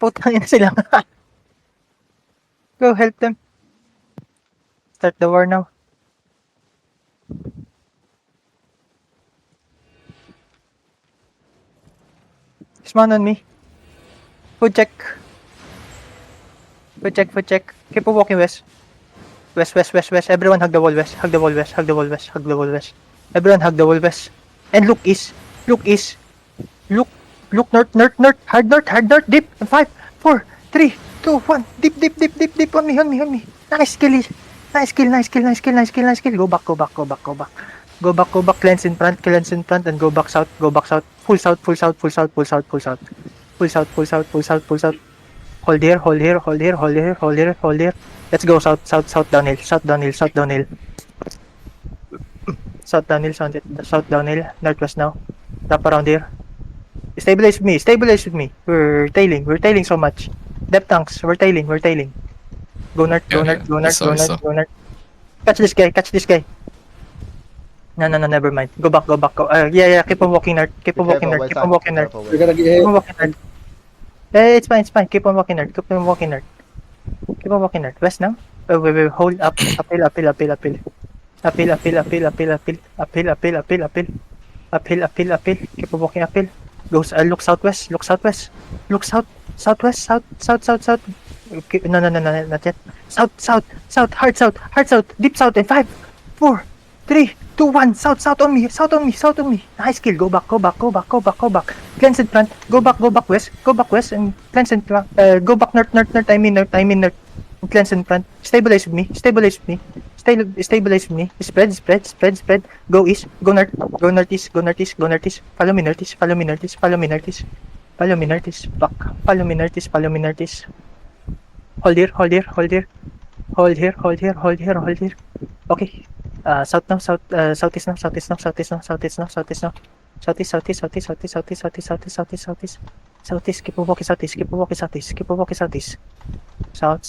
Putang ina sila. Go help them. Start the war now. Spawn on me. Food check. Food check, food check. Keep on walking west. West, west, west, west. Everyone hug the wall west. Hug the wall west. Hug the wall west. Hug the wall west. Everyone hug the wall west. And look east. Look east. Look north, north, north. Hard north, hard north. Deep. 5, 4, 3, 2, 1. Deep, deep, deep, deep, deep. On me, on me, on me. Nice kill. Nice kill, nice kill, nice kill, nice kill, nice kill. Go back, go back, go back, go back. Go back, go back. Cleanse in front, and go back south, go back south. Full south, full south, full south, full south, full south. Full south, full south, full south, full south. Hold here, hold here, hold here, hold here, hold here, hold here. Let's go south, south, south downhill, south downhill, south downhill. South downhill, south downhill, northwest now. Wrap around here. Stabilize with me, stabilize with me. We're tailing so much. Depth tanks, we're tailing. Go north, go north, go north, go north, go north. Catch this guy. No, never mind. Go back, yeah, keep on walking north, keep on walking north, keep on walking north. We're gonna get Keep hit. on walking north. It's fine. Keep on walking north. Keep on walking north. Keep on walking north. West now. Wait. Hold up. Uphill. Uphill. Keep on walking uphill. Go. Look southwest. Look southwest. Look south. Southwest. South. Okay. No, not yet. South. Hard south. Deep south. And 5, 4, 3, 2, 1. South on me. Nice kill. Go back. Cleanse in front. Go back west. And cleanse in front. Go back north. I mean north. And cleanse in front. Stabilize with me. Stabilize with me. Spread. Go east. Go northeast. Follow me northeast. Follow me northeast. Back. Follow me northeast. Hold here. Okay. South now. Southeast now. Southeast. Keep on walking southeast. South.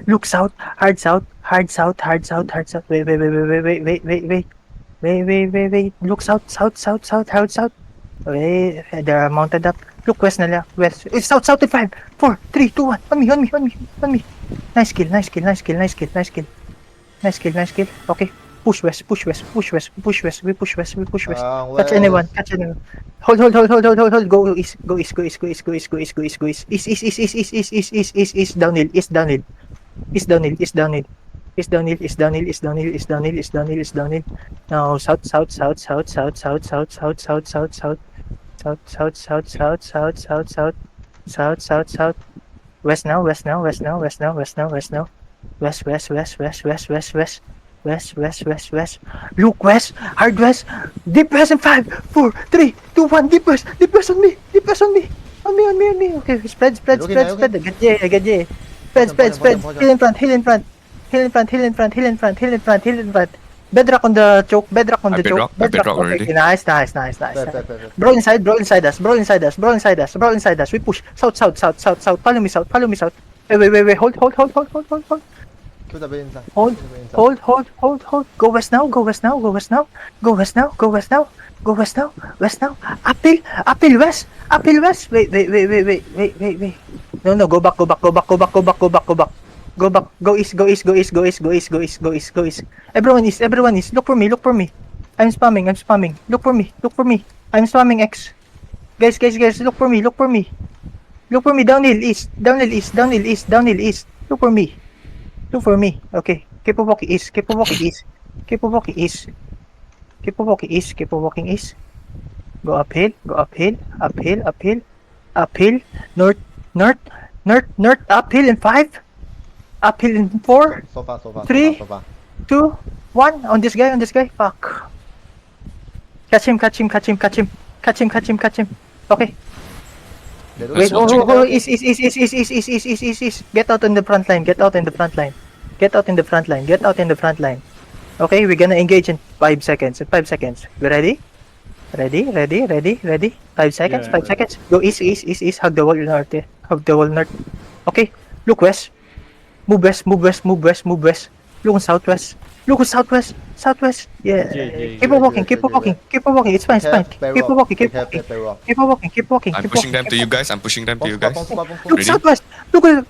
Look south. Hard south. Wait. Look south. Hard south. Wait, they're mounted up. Look west na lang. West. It's south in 5, 4, 3, 2, 1. On me. Nice kill. Okay. Push west. We push west. Catch anyone. Hold. Go east. East. Downhill. Now south. South. West now. West. Look west. Hard west. Deep west in 5, 4, 3, 2, 1. Deep west on me. On me. Okay, spread. I get you. Spread. Hill in front. Bedrock on the choke. Bedrock already. Okay, nice. Bro inside us. We push. South. Follow me south. Wait. Hold. Kill the inside. Hold. Go west now. West now. Uphill west. Wait. No. Go back. Go east. Everyone east. Look for me. I'm spamming. Look for me. I'm spamming X. Guys. Look for me. Downhill east. Look for me. Okay. Keep on walking east. Go uphill. North. Uphill in 5. Uphill in 4. So far. 3, 2, 1. On this guy. Fuck. Catch him. Okay. Wait. East. Get out in the front line. Okay, we're gonna engage in 5 seconds. You ready? Ready? 5 seconds. Yeah. 5 seconds. Go east. Hug the wall north. Okay. Look west. Move west. Look on southwest. Look on southwest. Southwest. Yeah. Yeah. Keep on walking. Keep on walking. Keep on walking. It's fine. It's fine. Keep on walking. Keep on walking. Keep on walking. Keep walking. I'm Keep pushing walking. them to you guys. I'm pushing them to you Pong guys. spot, pong spot. Look Ready? southwest. Look at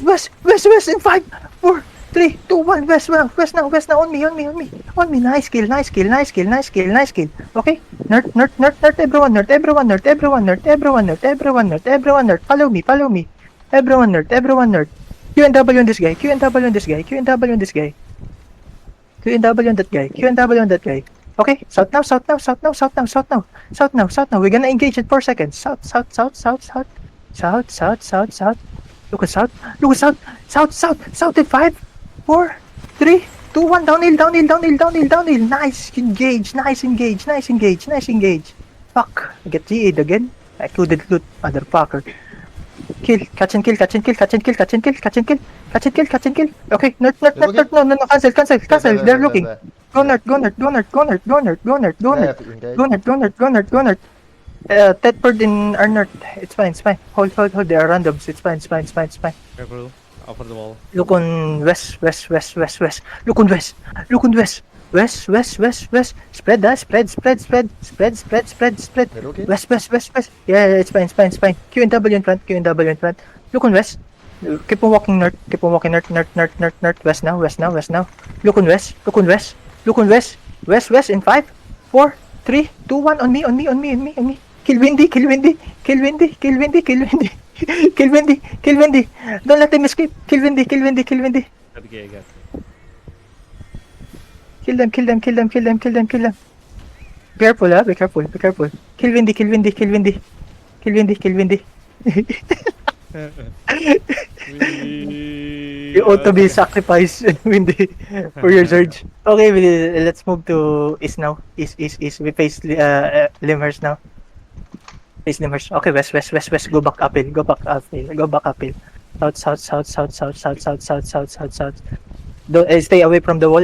west. West in 5, 4, 3, 2, 1. West now. On me. Nice kill. Okay. Nerd. Everyone. Follow me. Everyone nerd. Q&W on this guy. Q&W on that guy. Okay, south now. We're gonna engage in 4 seconds. South. Look at south. South in 5, 4, 3, 2, 1. Downhill. Nice engage. Fuck. I get GA'd again. I couldn't loot, motherfucker. Kill. Catch and kill. Okay, nerd. No. Cancel. They're looking. Go nerd. Tedford in our nerd. It's fine. Hold. They are randoms. It's fine. Careful. Over the wall. Look on west. Look on west. West. Spread. They're looking. West. Yeah, it's fine. Q&W in front. Look on west. Keep on walking north. North. West now. Look on west. West in 5, 4, 3, 2, 1. On me. Kill Windy. Don't let them escape. Kill Windy. Got the got. Kill them. Careful, be careful. Kill Windy. You ought to be sacrificed, Windy, for your surge. Okay, let's move to east now. East. We face Limhurst now. Face Limhurst. Okay, west. Go back uphill. South. Don't, stay away from the wall.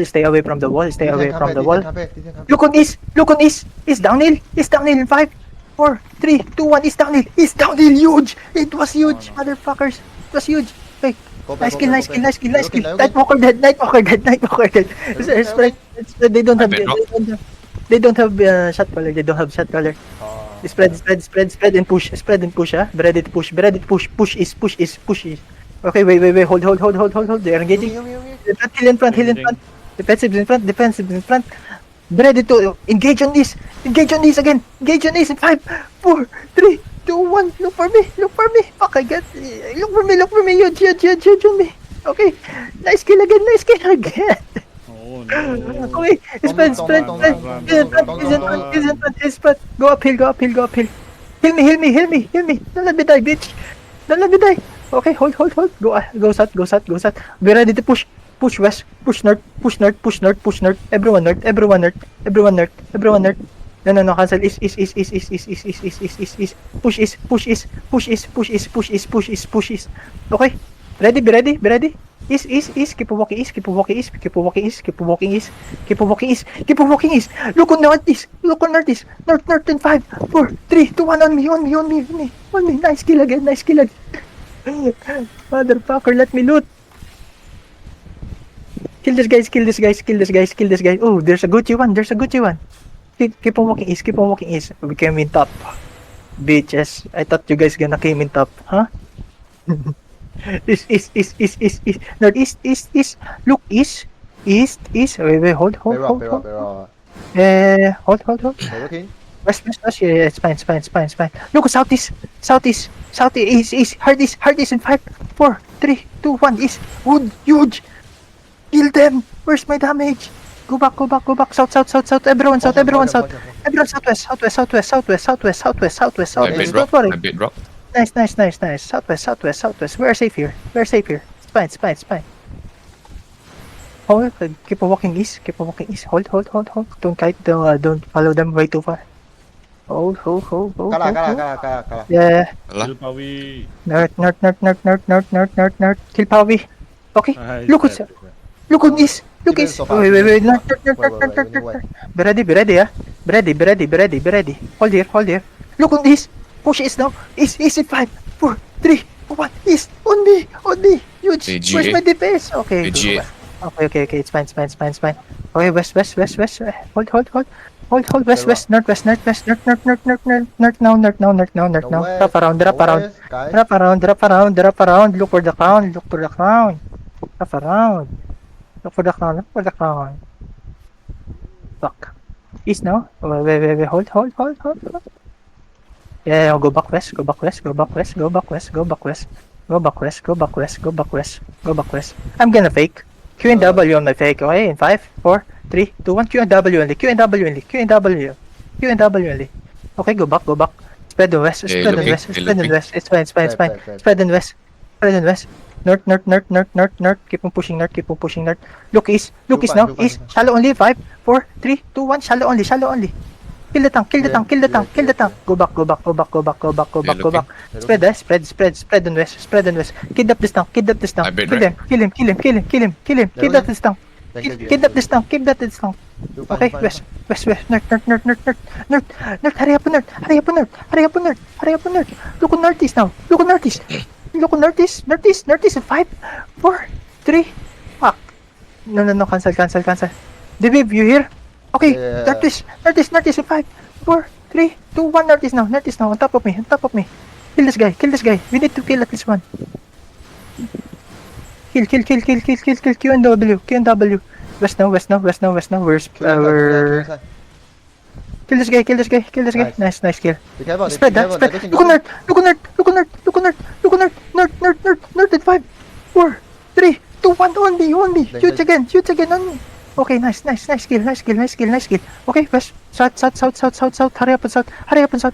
Look on east. It's downhill in 5, 4, 3, 2, 1. It's downhill. Huge. It was huge, motherfuckers. It was huge. Hey, nice kill. Nightwalker dead. They don't have shot caller. Spread and push. Be ready to push. Push is. Okay, wait. Hold. They are engaging. Hill in front. Defensive in front. Be ready to engage on this again. Engage on this in 5, 4, 3, 2, 1. Look for me. Fuck, I get. Look for me. Huge on me. Okay. Nice kill again. Oh no. Okay. Spread. He's in front. Go uphill. Heal me. Don't let me die, bitch. Okay, hold. Go south. Be ready to push. Push west. Push north. Everyone north. No. Cancel. East. Push east. Okay. Be ready. East. Keep walking east. Look on northeast. North in 5, 4, 3, 2, 1. On me. Nice kill again. Motherfucker, let me loot. Kill this guy. Oh, there's a Gucci one. Keep on walking east. We came in top. Bitches. I thought you guys gonna came in top, huh? East. Northeast. Look east. Wait. Hold. Hold. Hold. They're looking. West. Yeah, it's fine. Look at southeast. East. Hard east in 5, 4, 3, 2, 1. East. Wood. Huge. Kill them. Where's my damage? Go back. South. Everyone south. Everyone southwest. Don't worry. A bit rock. Nice. Southwest. We're safe here. It's fine. Hold. Keep on walking east. Hold. Don't kite. Don't follow them way too far. Hold. Kala. Yeah. Kill Pawi. North. Kill Pawi. Okay. Look on east. Defense so far. Wait. North. Wait. Be ready. Hold here. Look on east. Push east now. East in 5, 4, 3, 2, 1. East. On me. Huge. Hey, Where's GA? my defense? Okay. Hey, GA. Okay. It's fine. Okay, west. Hold. West, Pero- north. Now. Drop around. West, guys. Drop around. Look for the crown. Drop around. Look for the crown. Fuck. East now. Wait. Hold. Yeah, go back west. I'm gonna fake. Q and W on my fake. Okay, in 5, 4, 3, 2, 1. Q and W only. Okay, go back. Spread the west. Hey, Spread looping, the hey, west. looping. It's fine. Fair. Spread and west. North. Keep on pushing north. Look east now. Loop East. fine. Shallow only. 5, 4, 3, 2, 1. Shallow only. Kill the tank. Yeah. Go back. Go back. looking. Spread and west. Kidnap this tank. I bet, Kill them. Kill him. Kidnap this tank. Kidnap this tank. Loop fine, Okay, loop fine. west. North. Hurry up on north. Look on northeast now. Northeast in 5, 4, 3. Fuck. No. Cancel. Debib, you here? Okay, Yeah. northeast in 5, 4, 3, 2, 1. Northeast now. On top of me. Kill this guy. We need to kill at least one. Kill. Q and W. West now. We're kill this guy. Nice. Nice kill. Be careful. Spread. Look on north at 5, 4, 3, 2, 1. On me. Shoot again on me. Okay, nice kill. Okay, west, south. Hurry up and south.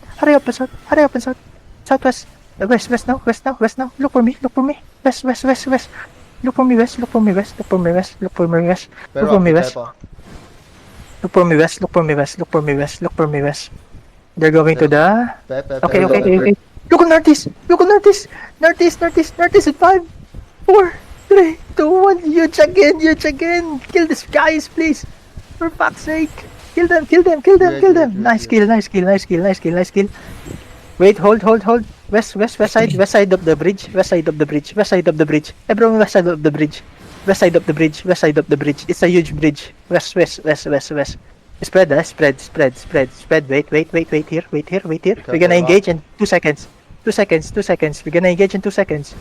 Southwest. West now. Look for me. West. Look for me west. They're going to the... Okay. Look on northeast. Northeast at 5, 4, 3, 2, 1. Huge again. Kill these guys, please. For fuck's sake. Kill them. Yeah. Nice kill. Wait, hold. West side of the bridge. Everyone west side of the bridge. It's a huge bridge. West. Spread. Wait here. We're gonna engage in 2 seconds. We're gonna engage in 2 seconds.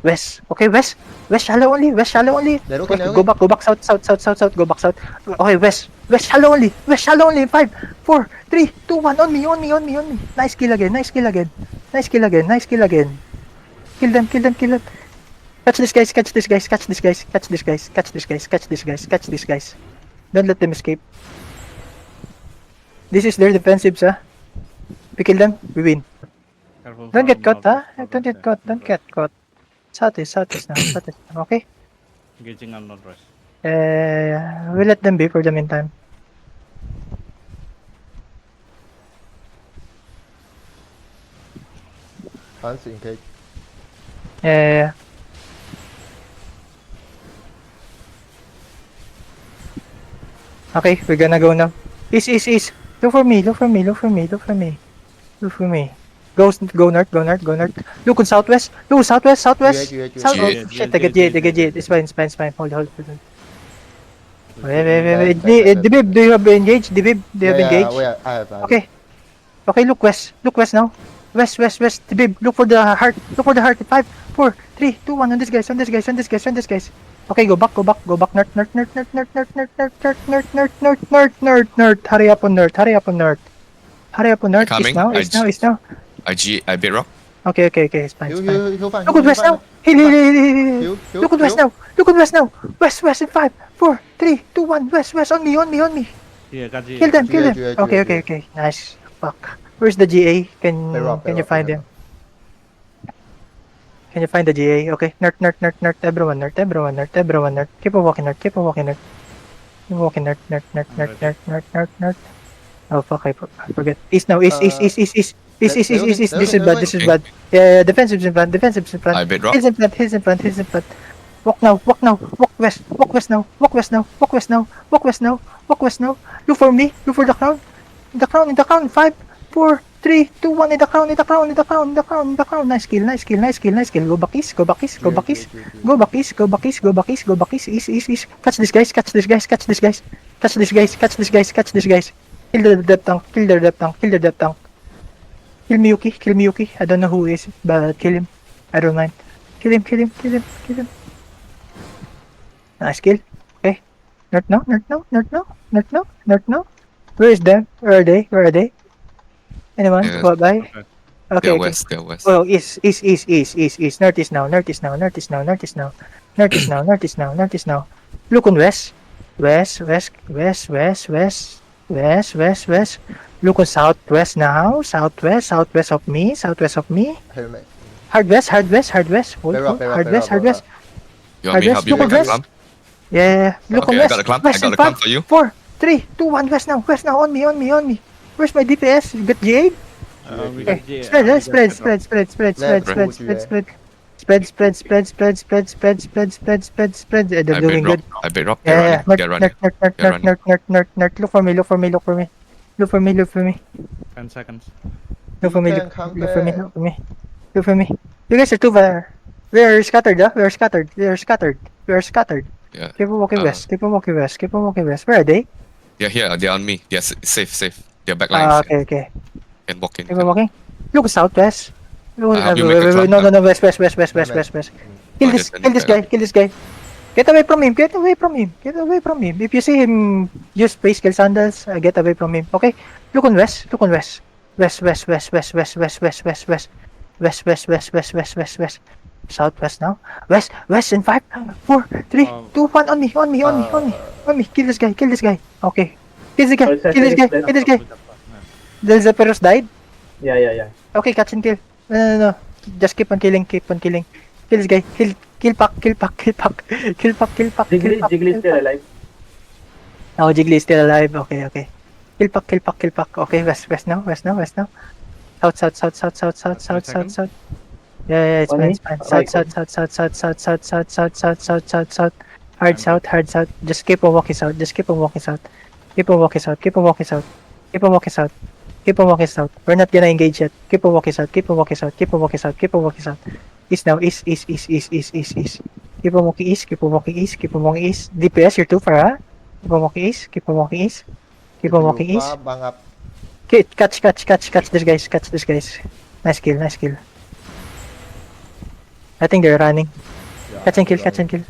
West. Okay, west. West shallow only. They're okay. Go back south. Go back south. Okay, west shallow only. 5, 4, 3, 2, 1. On me. Nice kill again. Kill them. Catch these guys. Don't let them escape. This is their defensive, sir. We kill them, we win. Careful Don't get from caught, huh? north, Don't get caught. Southeast now. Okay? Engaging on northwest. We'll let them be for the meantime. Hans engage. Yeah. Okay, we're gonna go now. East. Look for me. Go north. Look on southwest. South. G8. Oh, shit, they get G8. It's fine. Hold. Wait. Dibib, do you have engaged? Do you have engaged? I have. Okay, look west now. West. Dibib, look for the heart. 5, 4, 3, 2, 1. On this guys. Okay, go back. North. Hurry up on north. Coming. East now. I bedrock. Okay, it's fine. He'll find. Look at west now. Hey. Look at west now. West in 5, 4, 3, 2, 1. West on me. Yeah, got you. Kill them. GA. Okay. Nice. Fuck. Where's the GA? Can you find him? Can you find the GA? Okay. North. Everyone north. Keep on walking north. North. Oh fuck, I forget. East now. East. This is bad. Yeah, defensive's in front. I bedrock. He's in front. Walk now. Walk west now. Look for me. Look for the crown. The crown. 5, 4, 3, 2, 1, in the crown, in the crown, in the crown, in the crown, in the crown. Nice kill, nice kill, nice kill, nice kill. Go back east, go back east, go back east. Go back east, go back east, go back east, go back east, east. Catch this guys, catch this guys, catch this guys. Catch this guys, catch this guys, catch this guys. Kill the depth tank, kill the depth tank, kill the depth tank. Kill Miyuki, kill Miyuki. I don't know who he is, but kill him. I don't mind. Kill him, kill him, kill him, kill him. Nice kill. Okay. Not now, not now, not now, not now, not now. Where is them? Where are they? Where are they? Anyone? Yeah. Bye bye. Okay. Okay, They're okay. west, they're west. Oh, east. North is now, north is now, north is now, north is now. North is now, north is now, north is now. Look on west. West. Look on southwest now. Southwest of me. Helmet. Hard west. Hold. Bedrock, Hard west. You want me to help you Look with on the west. clamp? Yeah. Look Okay, on I west. got the clamp. West I got in the clamp 5, for you. 4, 3, 2, 1. West now. On me. Where's my DPS? You got G8? We Okay. got J- Spread. we got Bedrock. Spread. They're I doing bait good. rock. I bait rock. Yeah, They're running. They're running. North. Look for me. Look for me. 10 seconds. Look for me. You Look can come for me. You guys are too far. We are scattered, huh? We are scattered. Yeah. Keep on walking west. Where are they? They're here. They're on me. They're safe. They're back lines. Okay. Can walk in. Keep on walking. Look southwest. Look, Help you make a wait, clamp, no, huh? west. Kill Oh, this guy. Get away from him. If you see him use space kill sandals, get away from him. Okay? Look on west. West. Southwest now. West in 5, 4, 3, 2, 1. On me. Kill this guy. Okay. Kill this guy. The Zephyrus died? Yeah. Okay, catch and kill. No. Just keep on killing. Kill this guy. Kill Pac. Jiggly is still alive. Oh, Jiggly is still alive. Okay. Kill Pac. Okay, west now. South. Yeah, it's fine. South. Hard south. Just keep on walking south. Keep on walking south. We're not gonna engage yet. Keep on walking south. East now. East. Keep on walking east. DPS, you're too far, huh? Keep on walking east. Bangap. Okay, catch this guys. Nice kill. I think they're running. Catch and kill.